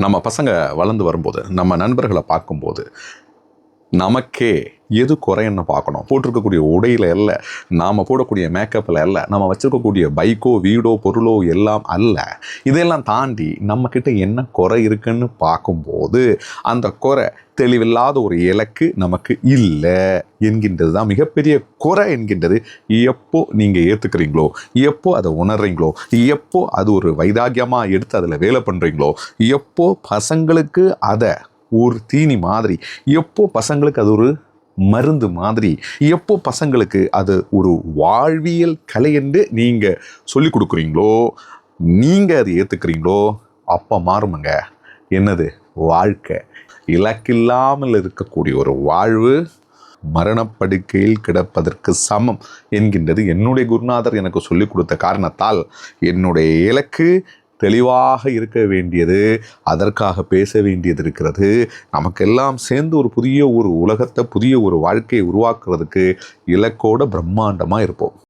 நம்ம பசங்க வளர்ந்து வரும்போது, நம்ம நண்பர்களை பார்க்கும்போது, நமக்கே எது குறைன்னு பார்க்கணும். போட்டிருக்கக்கூடிய உடையில் அல்ல, நாம் போடக்கூடிய மேக்கப்பில் அல்ல, நம்ம வச்சுருக்கக்கூடிய பைக்கோ வீடோ பொருளோ எல்லாம் அல்ல. இதையெல்லாம் தாண்டி நம்மக்கிட்ட என்ன குறை இருக்குன்னு பார்க்கும்போது, அந்த குறை தெளிவில்லாத ஒரு இலக்கு நமக்கு இல்லை என்கின்றது தான் மிகப்பெரிய குறை என்கின்றது. எப்போ நீங்கள் ஏற்றுக்கிறீங்களோ, எப்போ அதை உணர்றீங்களோ, எப்போ அது ஒரு வைராக்கியமாக எடுத்து அதில் வேலை பண்ணுறீங்களோ, எப்போ பசங்களுக்கு அதை ஒரு தீனி மாதிரி, எப்போ பசங்களுக்கு அது ஒரு மருந்து மாதிரி, எப்போ பசங்களுக்கு அது ஒரு வாழ்வியல் கலை என்று நீங்கள் சொல்லி கொடுக்குறீங்களோ, நீங்கள் அதை ஏற்றுக்கிறீங்களோ, அப்போ மாறுமுங்க என்னது வாழ்க்கை. இலக்கில்லாமல் இருக்கக்கூடிய ஒரு வாழ்வு மரணப்படுக்கையில் கிடப்பதற்கு சமம் என்கின்றது என்னுடைய குருநாதர் எனக்கு சொல்லிக் கொடுத்த காரணத்தால் என்னுடைய இலக்கு தெளிவாக இருக்க வேண்டியது, அதற்காக பேச வேண்டியது இருக்கிறது. நமக்கெல்லாம் சேர்ந்து ஒரு புதிய ஒரு உலகத்தை, புதிய ஒரு வாழ்க்கையை உருவாக்குறதுக்கு இலக்கோட பிரம்மாண்டமாக இருப்போம்.